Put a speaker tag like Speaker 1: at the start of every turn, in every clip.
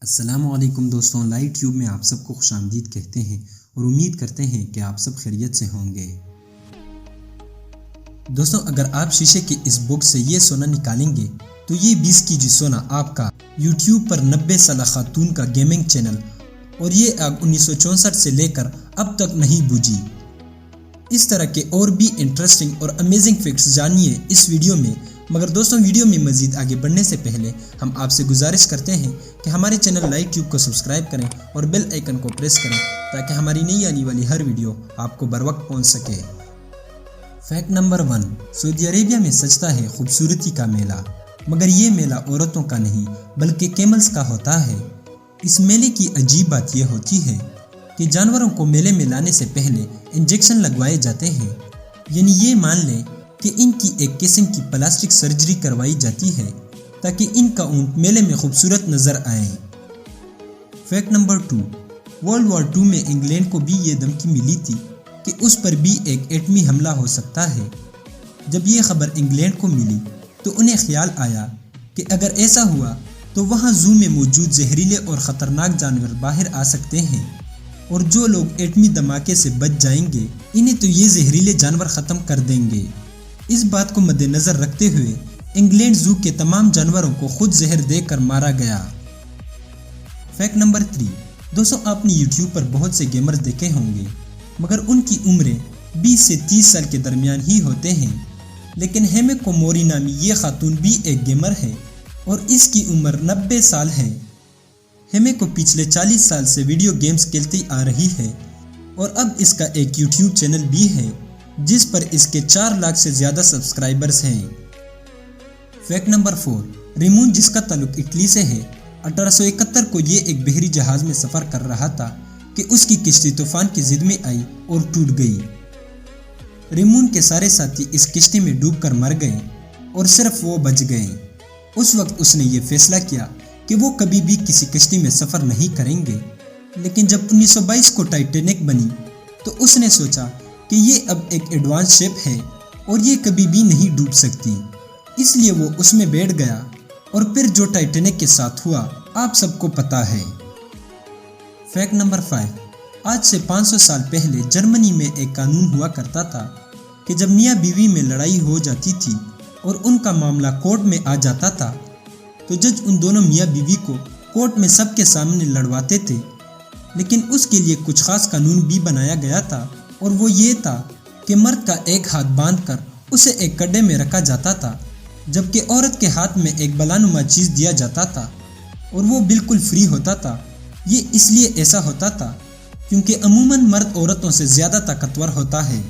Speaker 1: السلام علیکم دوستوں، لائٹ ٹیوب میں آپ سب کو خوش آمدید کہتے ہیں اور امید کرتے ہیں کہ آپ سب خیریت سے ہوں گے۔ دوستوں، اگر آپ شیشے کے اس باکس سے یہ سونا نکالیں گے تو یہ 20 کیجی سونا آپ کا یوٹیوب پر 90 سالہ خاتون کا گیمنگ چینل اور یہ آگ 1964 سے لے کر اب تک نہیں بجھی۔ اس طرح کے اور بھی انٹرسٹنگ اور امیزنگ فیکٹس جانیے اس ویڈیو میں، مگر دوستوں ویڈیو میں مزید آگے بڑھنے سے پہلے ہم آپ سے گزارش کرتے ہیں کہ ہمارے چینل لائٹ ٹیوب کو سبسکرائب کریں اور بیل آئیکن کو پریس کریں تاکہ ہماری نئی آنے والی ہر ویڈیو آپ کو بروقت پہنچ سکے۔ فیکٹ نمبر 1، سعودی عربیہ میں سجتا ہے خوبصورتی کا میلہ، مگر یہ میلہ عورتوں کا نہیں بلکہ کیملز کا ہوتا ہے۔ اس میلے کی عجیب بات یہ ہوتی ہے کہ جانوروں کو میلے میں لانے سے پہلے انجیکشن لگوائے جاتے ہیں، یعنی یہ مان لیں کہ ان کی ایک قسم کی پلاسٹک سرجری کروائی جاتی ہے تاکہ ان کا اونٹ میلے میں خوبصورت نظر آئے۔ فیکٹ نمبر 2، ورلڈ وار 2 میں انگلینڈ کو بھی یہ دھمکی ملی تھی کہ اس پر بھی ایک ایٹمی حملہ ہو سکتا ہے۔ جب یہ خبر انگلینڈ کو ملی تو انہیں خیال آیا کہ اگر ایسا ہوا تو وہاں زو میں موجود زہریلے اور خطرناک جانور باہر آ سکتے ہیں، اور جو لوگ ایٹمی دھماکے سے بچ جائیں گے انہیں تو یہ زہریلے جانور ختم کر دیں گے۔ اس بات کو مد نظر رکھتے ہوئے انگلینڈ زو کے تمام جانوروں کو خود زہر دے کر مارا گیا۔ فیکٹ نمبر 3، دوستوں آپ نے یوٹیوب پر بہت سے گیمر دیکھے ہوں گے، مگر ان کی عمریں 20 سے 30 سال کے درمیان ہی ہوتے ہیں، لیکن ہیمیکو موری نامی یہ خاتون بھی ایک گیمر ہے اور اس کی عمر 90 سال ہے۔ ہیمیکو پچھلے 40 سال سے ویڈیو گیمز کھیلتی آ رہی ہے اور اب اس کا ایک یوٹیوب چینل بھی ہے جس پر اس کے 4 لاکھ سے زیادہ سبسکرائبرز ہیں۔ فیکٹ نمبر 4، ریمون جس کا تعلق اٹلی سے ہے، 1871 کو یہ ایک بحری جہاز میں سفر کر رہا تھا کہ اس کی کشتی طوفان کی زد میں آئی اور ٹوٹ گئی۔ ریمون کے سارے ساتھی اس کشتی میں ڈوب کر مر گئے اور صرف وہ بچ گئے۔ اس وقت اس نے یہ فیصلہ کیا کہ وہ کبھی بھی کسی کشتی میں سفر نہیں کریں گے، لیکن جب 1922 کو ٹائٹینک بنی تو اس نے سوچا کہ یہ اب ایک ایڈوانس شپ ہے اور یہ کبھی بھی نہیں ڈوب سکتی، اس لیے وہ اس میں بیٹھ گیا، اور پھر جو ٹائٹینک کے ساتھ ہوا آپ سب کو پتا ہے۔ فیکٹ نمبر 5، آج سے 500 سال پہلے جرمنی میں ایک قانون ہوا کرتا تھا کہ جب میاں بیوی میں لڑائی ہو جاتی تھی اور ان کا معاملہ کورٹ میں آ جاتا تھا تو جج ان دونوں میاں بیوی کو کورٹ میں سب کے سامنے لڑواتے تھے، لیکن اس کے لیے کچھ خاص قانون بھی بنایا گیا تھا، اور وہ یہ تھا کہ مرد کا ایک ہاتھ باندھ کر اسے ایک کڑے میں رکھا جاتا تھا، جبکہ عورت کے ہاتھ میں ایک بلانما چیز دیا جاتا تھا اور وہ بالکل فری ہوتا تھا۔ یہ اس لیے ایسا ہوتا تھا کیونکہ عموماً مرد عورتوں سے زیادہ طاقتور ہوتا ہے۔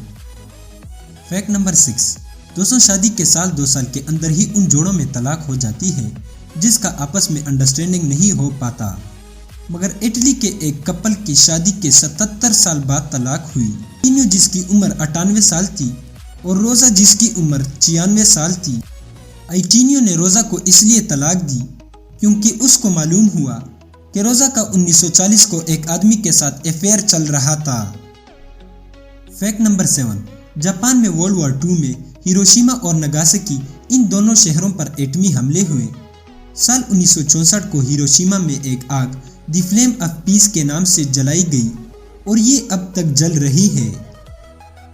Speaker 1: فیکٹ نمبر 6، دوستوں شادی کے 2 سال کے اندر ہی ان جوڑوں میں طلاق ہو جاتی ہے جس کا آپس میں انڈرسٹینڈنگ نہیں ہو پاتا، مگر اٹلی کے ایک کپل کی شادی کے 77 سال بعد طلاق ہوئی۔ تینیو جس کی عمر 98 سال تھی اور روزا جس کی عمر 96 سال تھی۔ ایٹینیو نے روزا کو اس لیے طلاق دی کیونکہ اس کو معلوم ہوا کہ روزا کا 1940 کو ایک آدمی کے ساتھ افیئر چل رہا تھا۔ فیکٹ نمبر 7، جاپان میں ورلڈ وار 2 میں ہیروشیما اور ناگاساکی ان دونوں شہروں پر ایٹمی حملے ہوئے۔ سال 1964 کو ہیروشیما میں ایک آگ دی فلیم آف پیس کے نام سے جلائی گئی اور یہ اب تک جل رہی ہے۔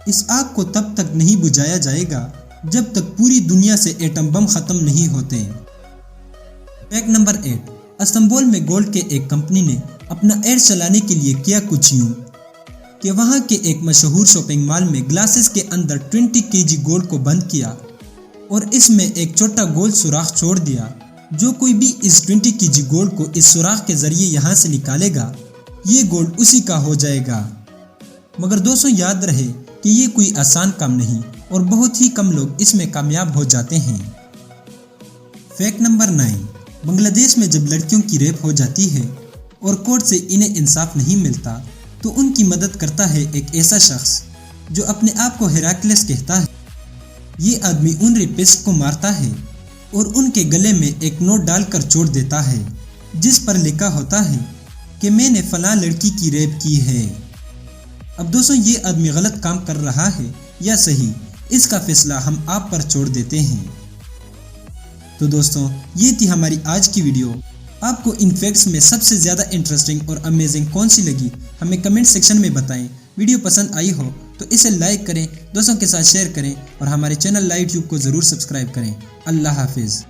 Speaker 1: اس آگ کو تب تک نہیں بجھایا جائے گا جب تک پوری دنیا سے ایٹم بم ختم نہیں ہوتے۔ فیکٹ نمبر 8، استنبول میں گولڈ کے ایک کمپنی نے اپنا ایڈ چلانے کے لیے کیا کچھ یوں کہ وہاں کے ایک مشہور شاپنگ مال میں گلاسز کے اندر 20 kg گولڈ کو بند کیا اور اس میں ایک چھوٹا گول سوراخ چھوڑ دیا۔ جو کوئی بھی اس 20 kg گولڈ کو اس سوراخ کے ذریعے یہاں سے نکالے گا یہ گولڈ اسی کا ہو جائے گا۔ مگر دوستوں یاد رہے کہ یہ کوئی آسان کام نہیں اور بہت ہی کم لوگ اس میں کامیاب ہو جاتے ہیں۔ فیکٹ نمبر 9، بنگلہ دیش میں جب لڑکیوں کی ریپ ہو جاتی ہے اور کورٹ سے انہیں انصاف نہیں ملتا تو ان کی مدد کرتا ہے ایک ایسا شخص جو اپنے آپ کو ہیراکلیس کہتا ہے۔ یہ آدمی ان ریپسٹ کو مارتا ہے اور ان کے گلے میں ایک نوٹ ڈال کر چھوڑ دیتا ہے جس پر لکھا ہوتا ہے کہ میں نے فلاں لڑکی کی ریپ کی ہے۔ اب دوستوں یہ آدمی غلط کام کر رہا ہے یا صحیح، اس کا فیصلہ ہم آپ پر چھوڑ دیتے ہیں۔ تو دوستوں یہ تھی ہماری آج کی ویڈیو۔ آپ کو ان فیکٹس میں سب سے زیادہ انٹرسٹنگ اور امیزنگ کون سی لگی ہمیں کمنٹ سیکشن میں بتائیں۔ ویڈیو پسند آئی ہو تو اسے لائک کریں، دوستوں کے ساتھ شیئر کریں اور ہمارے چینل یوٹیوب کو ضرور سبسکرائب کریں۔ اللہ حافظ۔